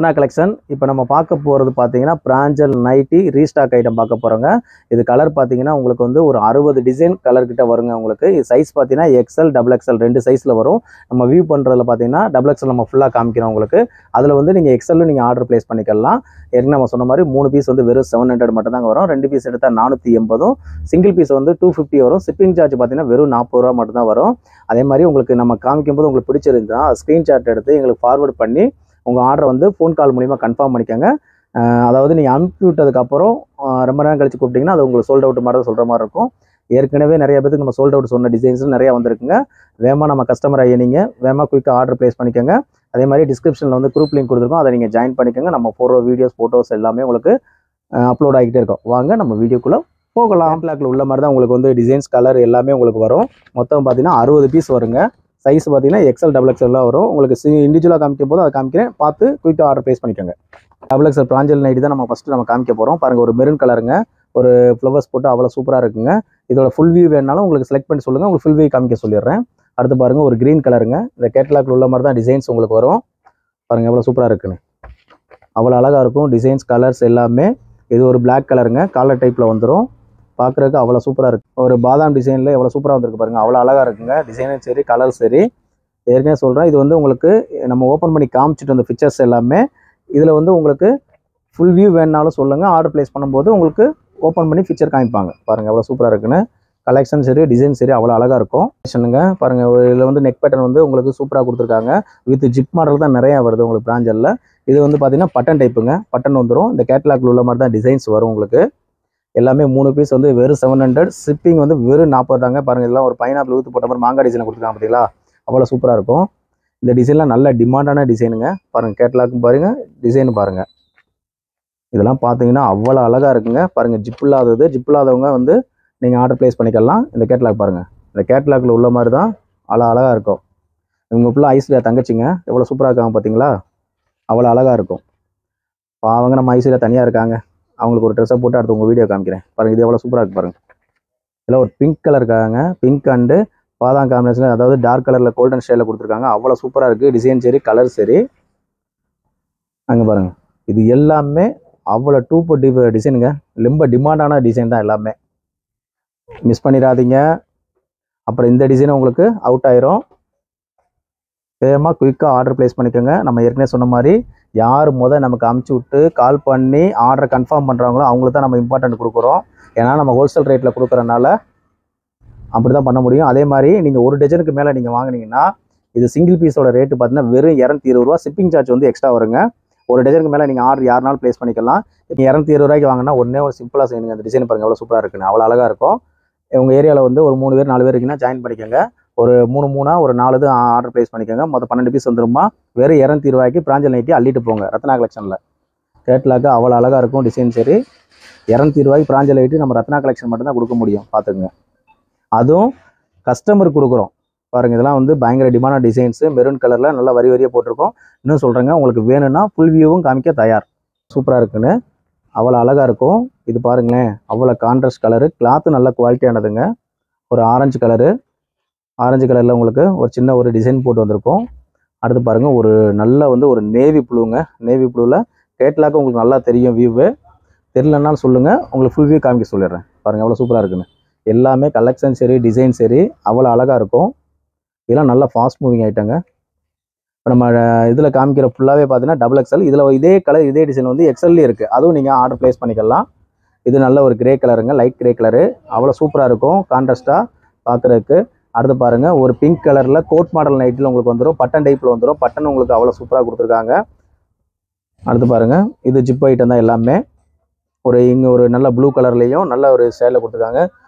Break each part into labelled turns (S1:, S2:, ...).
S1: Ratna collection. இப்போ நம்ம பார்க்க போகிறது பார்த்தீங்கன்னா பிராஞ்சல் நைட்டி ரீஸ்டாக் ஐட்டம் பார்க்க போகிறோங்க. இது கலர் பார்த்தீங்கன்னா உங்களுக்கு வந்து ஒரு 60 டிசைன் கலர் கிட்ட வருங்க. உங்களுக்கு இது சைஸ் பார்த்தீங்கன்னா எக்ஸ்எல் டபுள் எக்ஸ்எல் 2 சைஸில் வரும். நம்ம வியூ பண்ணுறதுல பார்த்தீங்கன்னா டபுள் எக்ஸ்எல் நம்ம ஃபுல்லாக காமிக்கிறோம் உங்களுக்கு. அதில் வந்து நீங்கள் எக்ஸ்எல்லும் நீங்கள் ஆர்டர் ப்ளேஸ் பண்ணிக்கலாம். ஏற்கனவே நம்ம சொன்ன மாதிரி 3 பீஸ் வந்து வெறும் 700 மட்டும் தாங்க வரும். 2 பீஸ் எடுத்தால் 480, சிங்கிள் பீஸ் வந்து 250 வரும். ஷிப்பிங் சார்ஜ் பார்த்தீங்கன்னா வெறும் 40 ரூபா மட்டும் தான் வரும். அதே மாதிரி உங்களுக்கு நம்ம காமிக்கும் போது உங்களுக்கு பிடிச்சிருந்தா ஸ்க்ரீன்ஷாட் எடுத்து எங்களுக்கு ஃபார்வர்ட் பண்ணி உங்கள் ஆர்டர் வந்து ஃபோன் கால் மூலிமா கன்ஃபார்ம் பண்ணிக்கோங்க. அதாவது நீங்கள் அனுப்பி விட்டதுக்கப்புறம் ரொம்ப நேரம் கழிச்சு கூப்பிட்டிங்கன்னா அது உங்களுக்கு சோல்ட் அவுட் மாதிரி தான் சொல்கிற மாதிரி இருக்கும். ஏற்கனவே நிறைய பேருக்கு நம்ம சோல்ட் அவுட் சொன்ன டிசைன்ஸ் நிறையா வந்திருக்குங்க. வேகமாக நம்ம கஸ்டமர் ஐயா நீங்கள் வேகமாக குயிக்காக ஆர்டர் ப்ளேஸ் பண்ணிக்கோங்க. அதே மாதிரி டிஸ்கிரிப்ஷனில் வந்து குரூப் லிங்க் கொடுத்துருக்கோம், அதை நீங்கள் ஜாயின் பண்ணிக்கோங்க. நம்ம போடுற வீடியோஸ் ஃபோட்டோஸ் எல்லாமே உங்களுக்கு அப்லோட் ஆகிட்டே இருக்கும். வாங்க நம்ம வீடியோக்குள்ளே போகலாம். கேட்லாக்ல உள்ள மாதிரி தான் உங்களுக்கு வந்து டிசைன்ஸ் கலர் எல்லாமே உங்களுக்கு வரும். மொத்தம் பார்த்தீங்கன்னா 60 பீஸ் வருங்க. சைஸ் பார்த்தீங்கன்னா எக்ஸ்எல் டபுள் எக்ஸ்எல்லாம் வரும். உங்களுக்கு இண்டிவிஜுவலாக காமிக்கும் போது அதை காமிக்கிறேன், பார்த்து குயிக்காக ஆர்டர் ப்ளேஸ் பண்ணிக்கோங்க. டபுள் எக்ஸ்எல் பிராஞ்சல் நைட்டி தான் நம்ம ஃபஸ்ட்டு நம்ம காமிக்க போகிறோம். பாருங்கள், ஒரு மெரூன் கலருங்க, ஒரு ஃப்ளவர்ஸ் போட்டு அவ்வளோ சூப்பராக இருக்குங்க. இதோட ஃபுல் வியூ வேணாலும் உங்களுக்கு செலக்ட் பண்ணி சொல்லுங்கள், உங்களுக்கு ஃபுல் வியூ காமிக்க சொல்லிடுறேன். அடுத்து பாருங்கள், ஒரு க்ரீன் கலருங்க. இந்த கேட்லாக்ல உள்ள மாதிரி தான் டிசைன்ஸ் உங்களுக்கு வரும். பாருங்கள் எவ்வளோ சூப்பராக இருக்குன்னு, அவ்வளோ அழகாக இருக்கும் டிசைன்ஸ் கலர்ஸ் எல்லாமே. இது ஒரு பிளாக் கலருங்க, காலர் டைப்பில் வந்துடும். பார்க்குறதுக்கு அவ்வளோ சூப்பராக இருக்குது. ஒரு பாதாம் டிசைனில் எவ்வளோ சூப்பராக வந்திருக்கு பாருங்கள், அவ்வளோ அழகாக இருக்குங்க. டிசைனும் சரி கலர் சரி. ஏற்கனவே சொல்கிறேன், இது வந்து உங்களுக்கு நம்ம ஓப்பன் பண்ணி காமிச்சிட்டு வந்த பிக்சர்ஸ் எல்லாமே. இதில் வந்து உங்களுக்கு ஃபுல் வியூ வேணுனாலும் சொல்லுங்கள், ஆர்டர் ப்ளேஸ் பண்ணும்போது உங்களுக்கு ஓப்பன் பண்ணி பிக்சர் காமிப்பாங்க. பாருங்கள் எவ்வளோ சூப்பராக இருக்குன்னு, கலெக்ஷன் சரி டிசைன் சரி அவ்வளோ அழகாக இருக்கும். பாருங்கள், இதில் வந்து நெக் பேட்டர்ன் வந்து உங்களுக்கு சூப்பராக கொடுத்துருக்காங்க. வித் ஜிப் மாடல் தான் நிறையா வருது உங்களுக்கு பிராஞ்சலில். இது வந்து பார்த்தீங்கன்னா பட்டன் டைப்புங்க, பட்டன் வந்துடும். இந்த கேட்லாக்ல உள்ள மாதிரி தான் டிசைன்ஸ் வரும் உங்களுக்கு. எல்லாமே 3 பீஸ் வந்து வெறும் 700. ஷிப்பிங் வந்து வெறும் 40 தாங்க. பாருங்கள், இதெல்லாம் ஒரு பைனாப்பிள் ஊற்றி போட்ட மாதிரி மாங்காய் டிசைனை கொடுத்துருக்காங்க பார்த்தீங்களா, அவ்வளோ சூப்பராக இருக்கும். இந்த டிசைன்லாம் நல்ல டிமாண்டான டிசைனுங்க. பாருங்கள் கேட்லாக்கும் பாருங்கள், டிசைனு பாருங்கள். இதெல்லாம் பார்த்தீங்கன்னா அவ்வளோ அழகாக இருக்குங்க. பாருங்கள், ஜிப் இல்லாதது, ஜிப் இல்லாதவங்க வந்து நீங்கள் ஆர்டர் ப்ளேஸ் பண்ணிக்கலாம். இந்த கேட்லாக் பாருங்கள், இந்த கேட்லாக்ல உள்ள மாதிரி தான் அழகாக இருக்கும். இவங்க ஃபுல்லாக ஐஸ்வர்யா தங்கச்சிங்க, எவ்வளோ சூப்பராக இருக்காங்க பார்த்தீங்களா, அவ்வளோ அழகாக இருக்கும். அவங்க நம்ம ஐஸ்வர்யா தனியாக இருக்காங்க, அவங்களுக்கு ஒரு ட்ரெஸ்ஸை போட்டு அடுத்து உங்கள் வீடியோ காமிக்கிறேன். பாருங்கள், இது எவ்வளோ சூப்பராக இருக்குது பாருங்கள். இதில் ஒரு பிங்க் கலர் இருக்காங்க, பிங்க் அண்டு பாதாம் காம்பினேஷன், அதாவது டார்க் கலரில் கோல்டன் ஸ்டைலில் கொடுத்துருக்காங்க. அவ்வளோ சூப்பராக இருக்குது, டிசைன் சரி கலர் சரி. அங்கே பாருங்கள், இது எல்லாமே அவ்வளோ டிசைனுங்க. ரொம்ப டிமாண்டான டிசைன் தான் எல்லாமே, மிஸ் பண்ணிடாதீங்க. அப்புறம் இந்த டிசைன் உங்களுக்கு அவுட் ஆயிரும். வேகமாக குயிக்காக ஆர்டர் ப்ளேஸ் பண்ணிக்கோங்க. நம்ம ஏற்கனவே சொன்ன மாதிரி யார் நமக்கு அமுச்சு விட்டு கால் பண்ணி ஆர்டரை கன்ஃபார்ம் பண்ணுறாங்களோ அவங்களுக்கு தான் நம்ம இம்பார்ட்டன்ட் கொடுக்குறோம். ஏன்னா நம்ம ஹோல்சேல் ரேட்டில் கொடுக்குறனால அப்படி தான் பண்ண முடியும். அதே மாதிரி நீங்கள் ஒரு டஜனுக்கு மேலே நீங்கள் வாங்கினீங்கன்னா இது சிங்கிள் பீஸோட ரேட்டு பார்த்தீங்கன்னா வெறும் 220 ரூபா. ஷிப்பிங் சார்ஜ் வந்து எக்ஸ்ட்ரா வருங்க. ஒரு டஜனுக்கு மேலே நீங்கள் ஆர்டர் யாருனாலும் ப்ளேஸ் பண்ணிக்கலாம். இப்போ 220 ரூபாய்க்கு வாங்கினா ஒன்றே ஒரு சிம்பிளாக செய்யுங்க. அந்த டிசைன் பாருங்கள் எவ்வளோ சூப்பராக இருக்குன்னு, அவ்வளோ அழகாக இருக்கும். உங்கள் ஏரியாவில் வந்து ஒரு 3 பேர் 4 பேர் இருக்குன்னா ஜாயின் பண்ணிக்கோங்க. ஒரு 3 ஒரு 4 இது ஆர்டர் ப்ளேஸ் பண்ணிக்கோங்க. மொத்தம் 12 பீஸ் வந்துருமா. வெறும் 220 ரூபாய்க்கு பிராஞ்சல் நைட்டி அள்ளிட்டு போங்க. ரத்னா கலெக்ஷனில் கேட்லாக்கு அவ்வளோ அழகாக இருக்கும், டிசைன் சரி. 220 ரூபாய்க்கு பிராஞ்சல் நைட்டி நம்ம ரத்னா கலெக்ஷன் மட்டும்தான் கொடுக்க முடியும், பார்த்துக்குங்க. அதுவும் கஸ்டமருக்கு கொடுக்குறோம். பாருங்கள், இதெல்லாம் வந்து பயங்கர டிமாண்டான டிசைன்ஸு, மெரூன் கலரில் நல்லா வரி வரியாக போட்டிருக்கோம். இன்னும் சொல்கிறேங்க, உங்களுக்கு வேணும்னா ஃபுல் வியூவும் காமிக்க தயார். சூப்பராக இருக்குன்னு, அவ்வளோ அழகாக இருக்கும். இது பாருங்களேன், அவ்வளோ கான்ட்ராஸ்ட் கலரு, கிளாத்து நல்ல குவாலிட்டியானதுங்க. ஒரு ஆரஞ்சு கலரு, ஆரஞ்சு கலரில் உங்களுக்கு ஒரு சின்ன ஒரு டிசைன் போட்டு வந்திருக்கும். அடுத்து பாருங்கள், ஒரு நல்ல வந்து ஒரு நேவி ப்ளூங்க. நேவி ப்ளூவில் கேட்லாக்கு உங்களுக்கு நல்லா தெரியும். வியூவு தெரியலன்னாலும் சொல்லுங்கள், உங்களுக்கு ஃபுல் வியூ காமிக்க சொல்லிடுறேன். பாருங்கள் எவ்வளோ சூப்பராக இருக்குன்னு. எல்லாமே கலெக்ஷன் சரி டிசைன் சரி அவ்வளோ அழகாக இருக்கும். இதெல்லாம் நல்லா ஃபாஸ்ட் மூவிங் ஆகிட்டாங்க. இப்போ நம்ம இதில் காமிக்கிற ஃபுல்லாகவே பார்த்தீங்கன்னா டபுள் எக்ஸ்எல். இதில் இதே கலர் இதே டிசைன் வந்து எக்ஸ்எல்லே இருக்குது, அதுவும் நீங்கள் ஆர்டர் ப்ளேஸ் பண்ணிக்கலாம். இது நல்ல ஒரு கிரே கலருங்க, லைட் கிரே கலரு, அவ்வளோ சூப்பராக இருக்கும் கான்ட்ராஸ்ட்டாக பார்க்குறதுக்கு. அடுத்து பாருங்கள், ஒரு பிங்க் கலரில் கோட் மாடல் நைட்டில் உங்களுக்கு வந்துடும், பட்டன் டைப்பில் வந்துடும். பட்டன் உங்களுக்கு அவ்வளோ சூப்பராக கொடுத்துருக்காங்க. அடுத்து பாருங்கள், இது ஜிப் ஐட்டம் தான் எல்லாமே. இங்கே ஒரு நல்ல ப்ளூ கலர்லேயும் நல்ல ஒரு ஸ்டைலில் கொடுத்துருக்காங்க.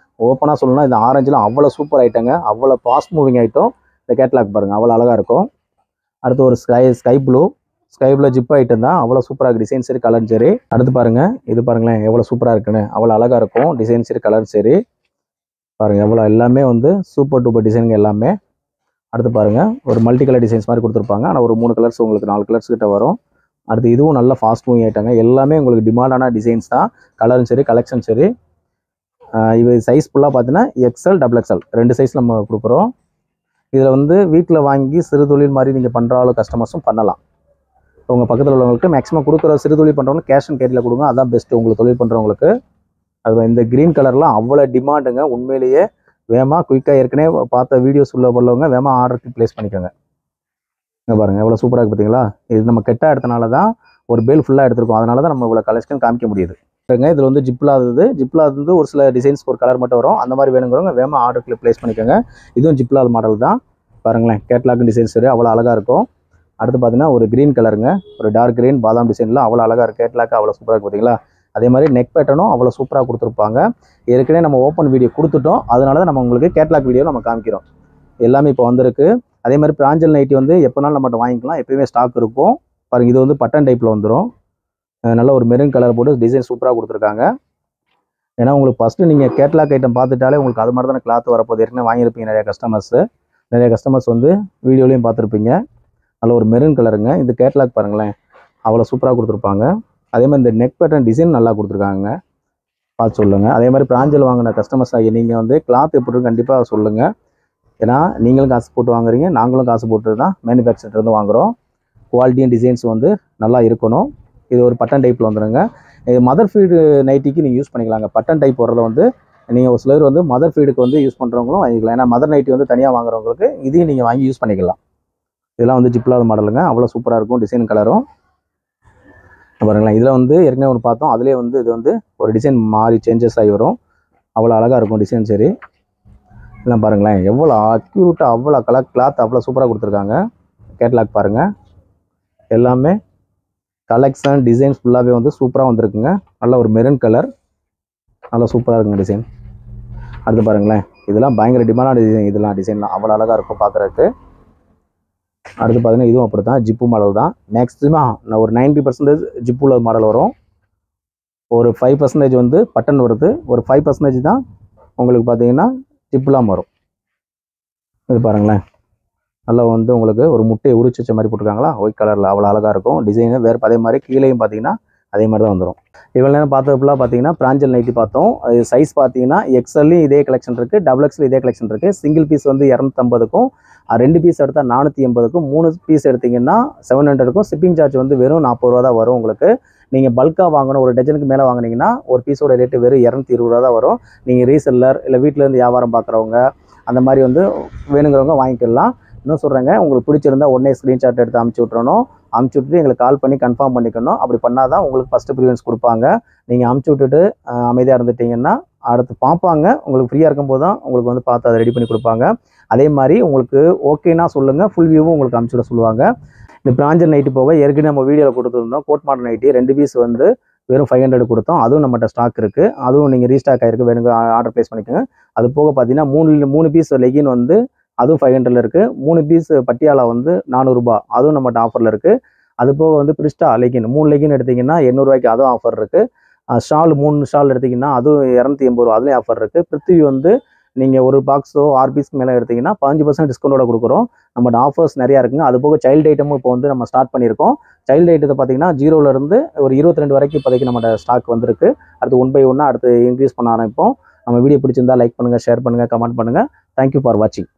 S1: ஓப்பனாக சொல்லணும்னா இந்த ஆரஞ்சில் அவ்வளோ சூப்பர் ஐட்டங்க, அவ்வளோ ஃபாஸ்ட் மூவிங் ஐட்டம். இந்த கேட்லாக் பாருங்கள் அவ்வளோ அழகாக இருக்கும். அடுத்து ஒரு ஸ்கை ப்ளூ ஜிப் ஐட்டம் தான், அவ்வளோ சூப்பராக இருக்குது, டிசைன் சரி கலர் சரி. அடுத்து பாருங்கள், இது பாருங்களேன் எவ்வளோ சூப்பராக இருக்குன்னு, அவ்வளோ அழகாக இருக்கும், டிசைன் சரி கலர் சரி. பாருங்கள் எவ்வளோ எல்லாமே வந்து சூப்பர் டூப்பர் டிசைனுங்க எல்லாமே. அடுத்து பாருங்கள், ஒரு மல்டி கலர் டிசைன்ஸ் மாதிரி கொடுத்துருப்பாங்க. ஆனால் ஒரு 3 கலர்ஸ் உங்களுக்கு 4 கலர்ஸ் கிட்ட வரும். அடுத்து இதுவும் நல்ல ஃபாஸ்ட் மூவிங் ஐட்டங்க. எல்லாமே உங்களுக்கு டிமாண்டான டிசைன்ஸ் தான், கலரும் சரி கலெக்ஷன் சரி. இது சைஸ் ஃபுல்லாக பார்த்தீங்கன்னா எக்ஸ்எல் டபுள் எக்ஸ்எல் 2 சைஸ் நம்ம கொடுக்குறோம். இதில் வந்து வீட்டில் வாங்கி சிறு தொழில் மாதிரி நீங்கள் பண்ணுற கஸ்டமர்ஸும் பண்ணலாம். உங்கள் பக்கத்தில் உள்ளவங்களுக்கு மேக்ஸிமம் கொடுக்குற சிறு தொழில் பண்ணுறவங்க கேஷ் அண்ட் கேரியில் கொடுங்க, அதான் பெஸ்ட்டு உங்களுக்கு தொழில் பண்ணுறவங்களுக்கு. அது இந்த க்ரீன் கலர்லாம் அவ்வளோ டிமாண்டுங்க உண்மையிலேயே. வேகமாக குயிக்காக ஏற்கனவே பார்த்த வீடியோஸ் உள்ளவங்க வேகமாக ஆர்டருக்கு ப்ளேஸ் பண்ணிக்கோங்க. இங்கே பாருங்கள் எவ்வளோ சூப்பராக இருக்குது பார்த்தீங்களா. இது நம்ம கெட்டாக எடுத்தனால தான் ஒரு பேல் ஃபுல்லாக எடுத்துருக்கோம், அதனால தான் நம்ம இவ்வளோ கலெக்ஷன் காமிக்க முடியுது. இதில் வந்து ஜிப்லாது ஒரு சில டிசைன்ஸ் ஒரு கலர் மட்டும் வரும். அந்த மாதிரி வேணுங்கிறவங்க வேகமாக ஆர்டருக்கு ப்ளேஸ் பண்ணிக்கோங்க. இதுவும் ஜிப்லாது மாடல் தான். பாருங்களேன் கேட்லாக் டிசைன்ஸ் அவ்வளோ அழகாக இருக்கும். அடுத்து பார்த்தீங்கன்னா ஒரு க்ரீன் கலருங்க, ஒரு டார்க் க்ரீன் பாதாம் டிசைனில் அவ்வளோ அழகாக இருக்குது. கேட்லாக் அவ்வளோ சூப்பராக இருக்குது பார்த்தீங்களா. அதே மாதிரி நெக் பேட்டர்னும் அவ்வளோ சூப்பராக கொடுத்துருப்பாங்க. ஏற்கனவே நம்ம ஓப்பன் வீடியோ கொடுத்துட்டோம், அதனால தான் நம்ம உங்களுக்கு கேட்லாக் வீடியோ நம்ம காமிக்கிறோம். எல்லாமே இப்போ வந்திருக்கு. அதே மாதிரி பிராஞ்சல் நைட்டி வந்து எப்போனாலும் நம்மகிட்ட வாங்கிக்கலாம், எப்பயுமே ஸ்டாக் இருக்கும். பாருங்கள் இது வந்து பட்டன் டைப்பில் வந்துடும். நல்ல ஒரு மெரூன் கலர் போட்டு டிசைன் சூப்பராக கொடுத்துருக்காங்க. ஏன்னா உங்களுக்கு ஃபஸ்ட்டு நீங்கள் கேட்லாக் ஐட்டம் பார்த்துட்டாலே உங்களுக்கு அது மாதிரி தானே கிளாத் வரப்போது. ஏற்கனவே வாங்கியிருப்பீங்க நிறைய கஸ்டமர்ஸ் வந்து வீடியோலையும் பார்த்துருப்பீங்க. நல்ல ஒரு மெரூன் கலருங்க. இந்த கேட்லாக் பாருங்களேன் அவ்வளோ சூப்பராக கொடுத்துருப்பாங்க. அதே மாதிரி இந்த நெக் பேட்டர்ன் டிசைன் நல்லா கொடுத்துருக்காங்க, பார்த்து சொல்லுங்கள். அதே மாதிரி பிராஞ்சல் வாங்கின கஸ்டமர்ஸ் ஆகி நீங்கள் வந்து கிளாத் எப்படி கண்டிப்பாக சொல்லுங்கள். ஏன்னா நீங்களும் காசு போட்டு வாங்குறீங்க, நாங்களும் காசு போட்டு தான் மேனுஃபேக்சர்லேருந்து வாங்குகிறோம். குவாலிட்டியும் டிசைன்ஸ் வந்து நல்லா இருக்கணும். இது ஒரு பட்டன் டைப்பில் வந்துடுங்க. இது மதர் ஃபீடு நைட்டிக்கு நீங்கள் யூஸ் பண்ணிக்கலாங்க. பட்டன் டைப் வர்றத வந்து நீங்கள் ஒரு சிலர் வந்து மதர் ஃபீடுக்கு வந்து யூஸ் பண்ணுறவங்களும் வாங்கிக்கலாம். ஏன்னா மதர் நைட்டி வந்து தனியாக வாங்குறவங்களுக்கு இதையும் நீங்கள் வாங்கி யூஸ் பண்ணிக்கலாம். இதெல்லாம் வந்து ஜிப்லாத மாடலுங்க, அவ்வளோ சூப்பராக இருக்கும். டிசைன் கலரும் பாருங்களேன். இதில் வந்து ஏற்கனவே ஒன்று பார்த்தோம், அதுலேயே வந்து இது வந்து ஒரு டிசைன் மாறி சேஞ்சஸ் ஆகி வரும். அவ்வளோ அழகாக இருக்கும் டிசைன். சரி எல்லாம் பாருங்களேன் எவ்வளோ அக்யூரேட்டாக அவ்வளோ கிளாத் அவ்வளோ சூப்பராக கொடுத்துருக்காங்க. கேட்லாக் பாருங்கள், எல்லாமே கலெக்ஷன் டிசைன்ஸ் ஃபுல்லாகவே வந்து சூப்பராக வந்திருக்குங்க. நல்ல ஒரு மெரூன் கலர், நல்லா சூப்பராக இருக்குங்க டிசைன். அடுத்து பாருங்களேன் இதெல்லாம் பயங்கர டிமாண்டான டிசைன். இதெல்லாம் டிசைன்லாம் அவ்வளோ அழகாக இருக்கும் பார்க்குறதுக்கு. அடுத்து பார்த்தீங்கன்னா இதுவும் அப்படி தான், ஜிப்பு மாடல் தான். மேக்ஸிமம் ஒரு 90% ஜிப்பு உள்ள மாடல் வரும். ஒரு 5% வந்து பட்டன் வருது, ஒரு 5% தான் உங்களுக்கு பார்த்தீங்கன்னா ஜிப்புலாம் வரும். இது பாருங்களேன் நல்லா வந்து உங்களுக்கு ஒரு முட்டையை உரிச்சு வச்ச மாதிரி போட்டிருக்காங்களா, ஒயிட் கலரில் அவ்வளோ அழகாக இருக்கும் டிசைனு. வேறு அதே மாதிரி கீழேயும் பார்த்தீங்கன்னா அதே மாதிரி தான் வந்துடும். இவ்வளோ நேரம் பார்த்தது ஃபுல்லாக பார்த்தீங்கன்னா பிராஞ்சல் நைட்டி பார்த்தோம். சைஸ் பார்த்தீங்கன்னா எக்ஸ்எல்லையும் இதே கலெக்ஷன் இருக்குது, டபுள் எக்ஸ்எல் இதே கலெக்ஷன் இருக்குது. சிங்கிள் பீஸ் வந்து 250க்கும், 2 பீஸ் எடுத்தால் 480க்கும், 3 பீஸ் எடுத்திங்கன்னா 700க்கும். ஷிப்பிங் சார்ஜ் வந்து வெறும் 40 ரூபா தான் வரும் உங்களுக்கு. நீங்கள் பல்காக வாங்கணும், ஒரு டஜனுக்கு மேலே வாங்கினீங்கன்னா ஒரு பீஸோட ரேட்டு வெறும் 220 ரூபா தான் வரும். நீங்கள் ரீசெல்லர் இல்லை வீட்டிலேருந்து வியாபாரம் பார்க்குறவங்க அந்த மாதிரி வந்து வேணுங்கிறவங்க வாங்கிக்கலாம். இன்னும் சொல்கிறேங்க, உங்களுக்கு பிடிச்சிருந்தா உடனே ஸ்க்ரீன்ஷாட் எடுத்து அமுச்சு விட்றணும். அமுச்சு விட்டுட்டு எங்களுக்கு கால் பண்ணி கன்ஃபார்ம் பண்ணிக்கணும். அப்படி பண்ணால் தான் உங்களுக்கு ஃபஸ்ட்டு ப்ரிஃபரன்ஸ் கொடுப்பாங்க. நீங்கள் அமுச்சு விட்டுட்டு அமைதியாக இருந்துட்டிங்கன்னா அடுத்து பார்ப்பாங்க. உங்களுக்கு ஃப்ரீயாக இருக்கும்போது தான் உங்களுக்கு வந்து பார்த்து அதை ரெடி பண்ணி கொடுப்பாங்க. அதே மாதிரி உங்களுக்கு ஓகேனா சொல்லுங்கள், ஃபுல் வியூவும் உங்களுக்கு அமுச்சு விட சொல்லுவாங்க. இந்த பிராஞ்சல் நைட்டு போக ஏற்கனவே நம்ம வீடியோவில் கொடுத்துருந்தோம் கோட் மாடல் நைட்டி 2 பீஸ் வந்து வெறும் 500 கொடுத்தோம். அதுவும் நம்மகிட்ட ஸ்டாக் இருக்குது, அதுவும் நீங்கள் ரீஸ்டாக் ஆகிருக்கு, வேணுங்க ஆர்டர் ப்ளேஸ் பண்ணிக்கோங்க. அது போக பார்த்தீங்கன்னா 3 பீஸ் லெகின் வந்து அதுவும் 500 இருக்குது. 3 பீஸ் பட்டியாலா வந்து 400 ரூபா, அதுவும் நம்மகிட்ட ஆஃபரில் இருக்குது. அது போக வந்து பிரிஸ்டா லெகின் 3 லெகின் எடுத்திங்கன்னா 800 ரூபாய்க்கு அதுவும் ஆஃபர் இருக்குது. ஷால் 3 ஷால் எடுத்திங்கன்னா அதுவும் 280 ரூபா, அதுலேயும் ஆஃபர் இருக்குது. பிருத்திவி வந்து நீங்கள் ஒரு பாக்ஸோ 6 பீஸ்க்கு மேலே எடுத்திங்கன்னா 15% டிஸ்கவுண்டோட கொடுக்குறோம். நம்மளோட ஆஃபர்ஸ் நிறையா இருக்குங்க. அது போக சைல்டு ஐட்டமும் இப்போ வந்து நம்ம ஸ்டார்ட் பண்ணியிருக்கோம். சைல்டு ஐட்டத்தை பார்த்தீங்கன்னா 0லேருந்து ஒரு 22 வரைக்கும் இப்போதைக்கு நம்மளோட ஸ்டாக் வந்திருக்கு. அடுத்து 1 by 1 அடுத்து இன்க்ரீஸ் பண்ண ஆரம்பிப்போம். நம்ம வீடியோ பிடிச்சிருந்தா லைக் பண்ணுங்கள், ஷேர் பண்ணுங்கள், கமெண்ட் பண்ணுங்கள். தேங்க்யூ ஃபார் வாட்சிங்.